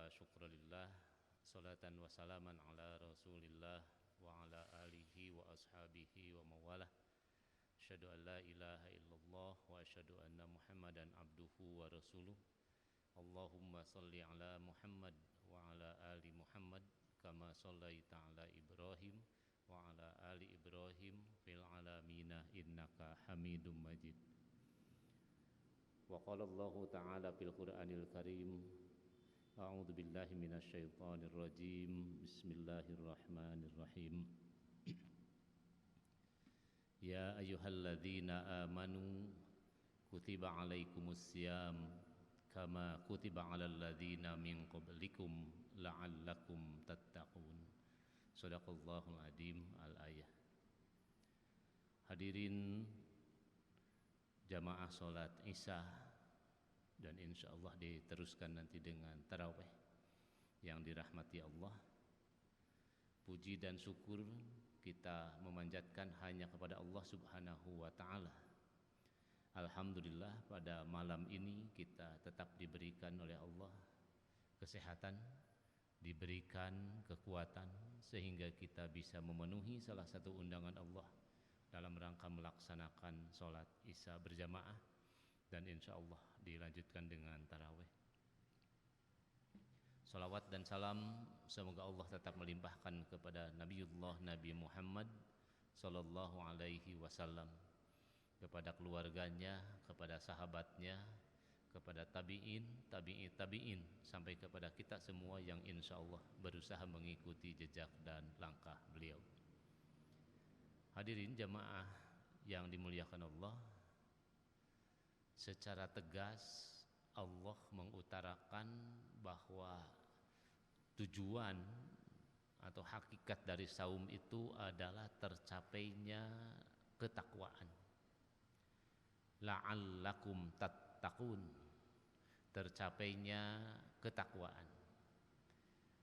wa syukurillah, salatan wa salaman ala rasulillah wa ala alihi wa ashabihi wa mawalah. Asyhadu an la ilaha illallah wa asyhadu anna muhammadan abduhu wa rasuluh. Allahumma salli ala Muhammad wa ala ali Muhammad kama sallaita ala Ibrahim wa ala ali Ibrahim fil alamina innaka hamidum majid. Wa qala Allahu ta'ala fil Qur'anil Karim, a'udzu billahi minasy syaithanir rajim. Bismillahirrahmanirrahim. Ya ayyuhalladzina amanu kutiba alaikumus syiyam kama kutiba alal ladzina min qablikum la'allakum tattaqun. Shadaqallahul adzim. Al-ayah. Hadirin jamaah salat Isya dan insyaallah diteruskan nanti dengan tarawih yang dirahmati Allah. Puji dan syukur kita memanjatkan hanya kepada Allah Subhanahu wa taala. Alhamdulillah pada malam ini kita tetap diberikan oleh Allah kesehatan, diberikan kekuatan sehingga kita bisa memenuhi salah satu undangan Allah dalam rangka melaksanakan sholat Isya berjamaah dan insya Allah dilanjutkan dengan tarawih. Salawat dan salam semoga Allah tetap melimpahkan kepada Nabiullah Nabi Muhammad sallallahu alaihi wasallam, kepada keluarganya, kepada sahabatnya, kepada tabi'in, tabi'in sampai kepada kita semua yang insya Allah berusaha mengikuti jejak dan langkah beliau. Hadirin jamaah yang dimuliakan Allah, secara tegas Allah mengutarakan bahwa tujuan atau hakikat dari saum itu adalah tercapainya ketakwaan. La'allakum tattaqun, tercapainya ketakwaan.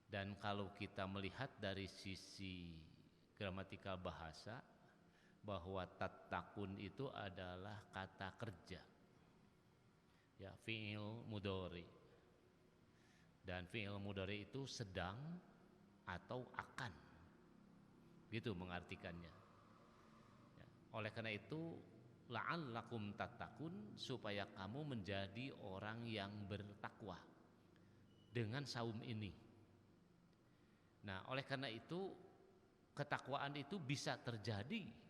Dan kalau kita melihat dari sisi gramatikal bahasa, bahwa tattaqun itu adalah kata kerja, ya, fi'il mudhari, dan fi'il mudhari itu sedang atau akan, gitu mengartikannya, ya. Oleh karena itu la'allakum tattaqun, supaya kamu menjadi orang yang bertakwa dengan saum ini. Nah, oleh karena itu ketakwaan itu bisa terjadi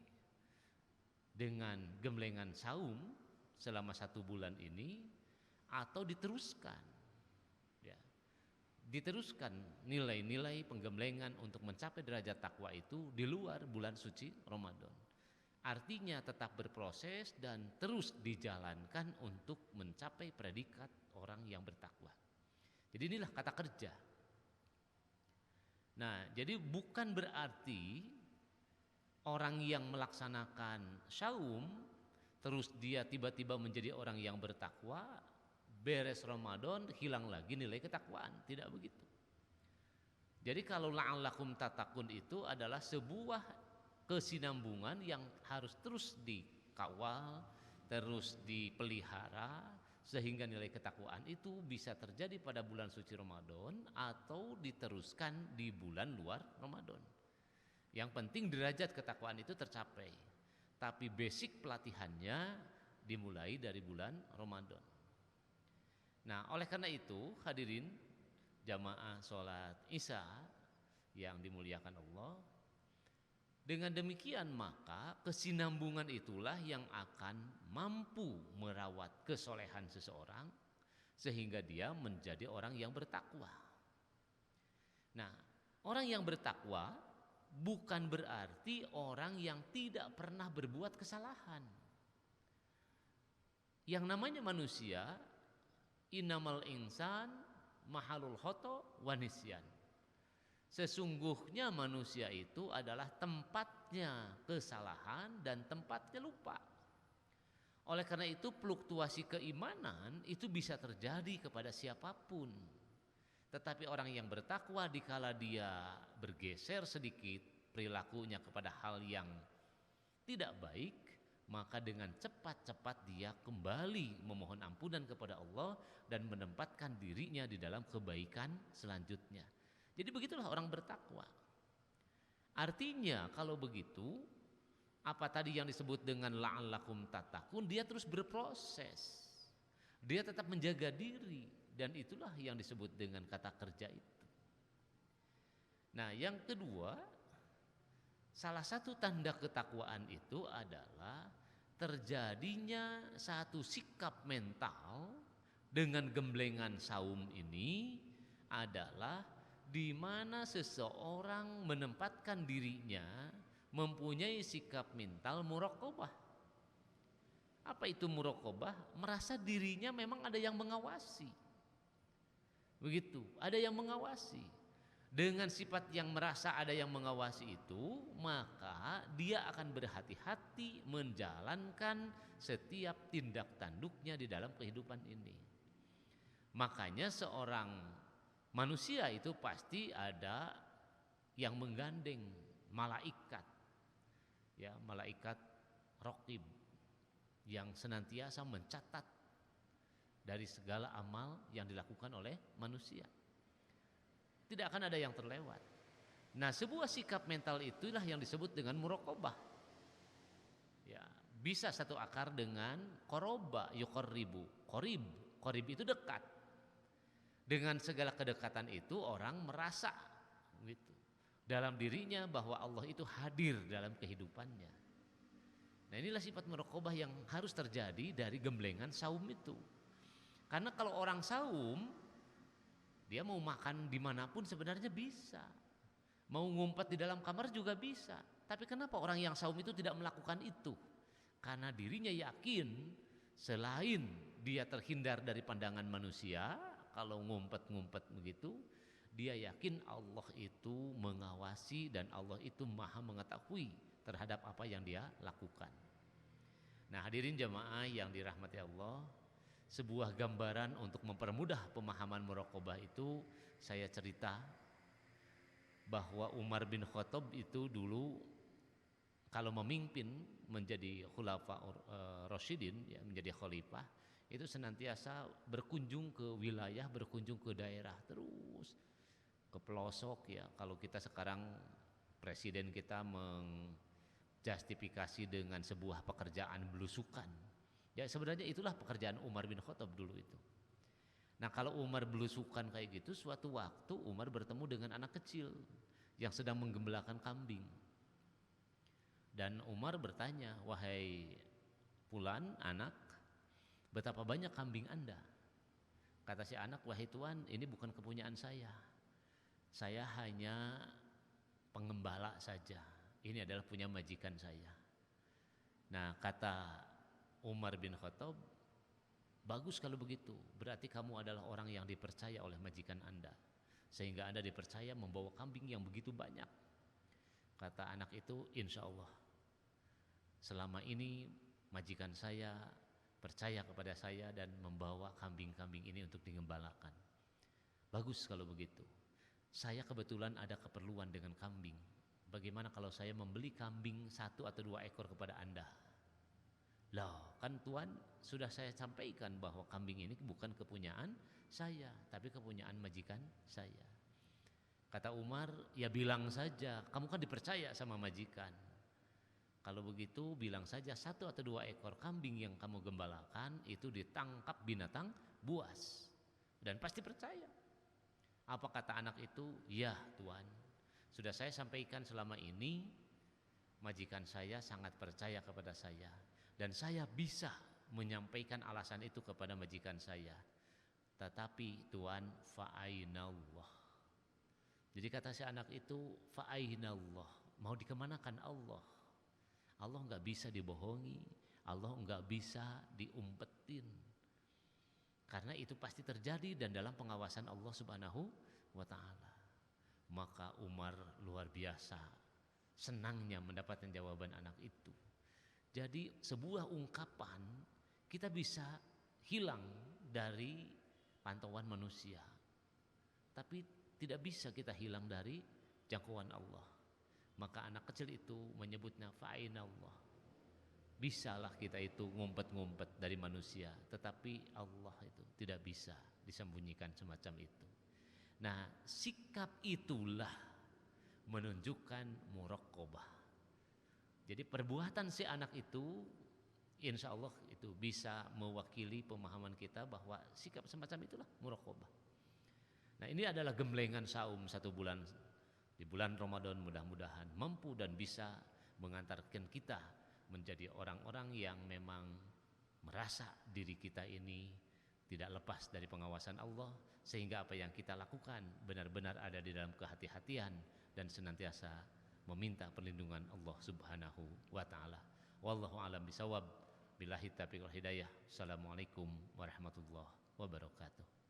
dengan gemblengan saum selama 1 bulan ini, atau diteruskan, ya, diteruskan nilai-nilai penggemblengan untuk mencapai derajat takwa itu di luar bulan suci Ramadan. Artinya tetap berproses dan terus dijalankan untuk mencapai predikat orang yang bertakwa. Jadi inilah kata kerja. Nah, jadi bukan berarti orang yang melaksanakan saum terus dia tiba-tiba menjadi orang yang bertakwa, beres Ramadan hilang lagi nilai ketakwaan, tidak begitu. Jadi kalau la'allakum tattaqun itu adalah sebuah kesinambungan yang harus terus dikawal, terus dipelihara sehingga nilai ketakwaan itu bisa terjadi pada bulan suci Ramadan atau diteruskan di bulan luar Ramadan. Yang penting derajat ketakwaan itu tercapai, tapi basic pelatihannya dimulai dari bulan Ramadan. Nah, oleh karena itu hadirin jamaah sholat Isya yang dimuliakan Allah, dengan demikian maka kesinambungan itulah yang akan mampu merawat kesolehan seseorang sehingga dia menjadi orang yang bertakwa. Nah, orang yang bertakwa bukan berarti orang yang tidak pernah berbuat kesalahan. Yang namanya manusia, innamal insan mahalul khoto wa nisyan. Sesungguhnya manusia itu adalah tempatnya kesalahan dan tempatnya lupa. Oleh karena itu fluktuasi keimanan itu bisa terjadi kepada siapapun. Tetapi orang yang bertakwa dikala dia bergeser sedikit perilakunya kepada hal yang tidak baik, maka dengan cepat-cepat dia kembali memohon ampunan kepada Allah dan menempatkan dirinya di dalam kebaikan selanjutnya. Jadi begitulah orang bertakwa. Artinya kalau begitu, apa tadi yang disebut dengan la'allakum tattaqun, dia terus berproses. Dia tetap menjaga diri, dan itulah yang disebut dengan kata kerja itu. Nah, yang kedua, salah satu tanda ketakwaan itu adalah terjadinya satu sikap mental dengan gemblengan saum ini adalah di mana seseorang menempatkan dirinya mempunyai sikap mental muraqabah. Apa itu muraqabah? Merasa dirinya memang ada yang mengawasi. Begitu, ada yang mengawasi. Dengan sifat yang merasa ada yang mengawasi itu, maka dia akan berhati-hati menjalankan setiap tindak tanduknya di dalam kehidupan ini. Makanya seorang manusia itu pasti ada yang menggandeng malaikat. Ya, malaikat raqib yang senantiasa mencatat dari segala amal yang dilakukan oleh manusia. Tidak akan ada yang terlewat. Nah, sebuah sikap mental itulah yang disebut dengan muraqabah. Ya, bisa satu akar dengan qoroba yuqarribu. Qorib itu dekat. Dengan segala kedekatan itu orang merasa gitu dalam dirinya bahwa Allah itu hadir dalam kehidupannya. Nah, inilah sifat muraqabah yang harus terjadi dari gemblengan saum itu. Karena kalau orang saum, dia mau makan dimanapun sebenarnya bisa, mau ngumpet di dalam kamar juga bisa. Tapi kenapa orang yang saum itu tidak melakukan itu? Karena dirinya yakin selain dia terhindar dari pandangan manusia, kalau ngumpet-ngumpet begitu, dia yakin Allah itu mengawasi dan Allah itu maha mengetahui terhadap apa yang dia lakukan. Nah, hadirin jamaah yang dirahmati Allah, sebuah gambaran untuk mempermudah pemahaman muraqabah itu saya cerita bahwa Umar bin Khattab itu dulu kalau memimpin menjadi khulafa Rasyidin, ya, menjadi khalifah, itu senantiasa berkunjung ke wilayah, berkunjung ke daerah, terus ke pelosok. Ya, kalau kita sekarang presiden kita justifikasi dengan sebuah pekerjaan belusukan. Ya, sebenarnya itulah pekerjaan Umar bin Khattab dulu itu. Nah, kalau Umar belusukan kayak gitu, suatu waktu Umar bertemu dengan anak kecil yang sedang menggembalakan kambing. Dan Umar bertanya, "Wahai fulan, anak, betapa banyak kambing Anda?" Kata si anak, "Wahai Tuan, ini bukan kepunyaan saya. Saya hanya pengembala saja. Ini adalah punya majikan saya." Nah, kata Umar bin Khattab, "Bagus kalau begitu. Berarti kamu adalah orang yang dipercaya oleh majikan Anda, sehingga Anda dipercaya membawa kambing yang begitu banyak." Kata anak itu, "Insya Allah, selama ini majikan saya percaya kepada saya dan membawa kambing-kambing ini untuk digembalakan. Bagus kalau begitu. Saya kebetulan ada keperluan dengan kambing. Bagaimana kalau saya membeli kambing 1 atau 2 ekor kepada Anda?" Loh, kan Tuan sudah saya sampaikan bahwa kambing ini bukan kepunyaan saya, tapi kepunyaan majikan saya. Kata Umar, "Ya bilang saja, kamu kan dipercaya sama majikan. Kalau begitu bilang saja 1 atau 2 ekor kambing yang kamu gembalakan itu ditangkap binatang buas, dan pasti percaya." Apa kata anak itu? "Ya Tuan, sudah saya sampaikan selama ini majikan saya sangat percaya kepada saya, dan saya bisa menyampaikan alasan itu kepada majikan saya. Tetapi Tuan, fa'ainallah." Jadi kata si anak itu, fa'ainallah, mau dikemanakan Allah? Allah enggak bisa dibohongi, Allah enggak bisa diumpetin. Karena itu pasti terjadi dan dalam pengawasan Allah Subhanahu wa ta'ala. Maka Umar luar biasa senangnya mendapatkan jawaban anak itu. Jadi sebuah ungkapan kita bisa hilang dari pantauan manusia, tapi tidak bisa kita hilang dari jangkauan Allah. Maka anak kecil itu menyebutnya fa'inallah. Bisalah kita itu ngumpet-ngumpet dari manusia, tetapi Allah itu tidak bisa disembunyikan semacam itu. Nah, sikap itulah menunjukkan muraqabah. Jadi perbuatan si anak itu insya Allah itu bisa mewakili pemahaman kita bahwa sikap semacam itulah muraqabah. Nah, ini adalah gemblengan saum 1 bulan di bulan Ramadan, mudah-mudahan mampu dan bisa mengantarkan kita menjadi orang-orang yang memang merasa diri kita ini tidak lepas dari pengawasan Allah, sehingga apa yang kita lakukan benar-benar ada di dalam kehati-hatian dan senantiasa meminta perlindungan Allah Subhanahu wa taala. Wallahu alam bisawab. Billahi taufiq wal hidayah. Assalamualaikum warahmatullahi wabarakatuh.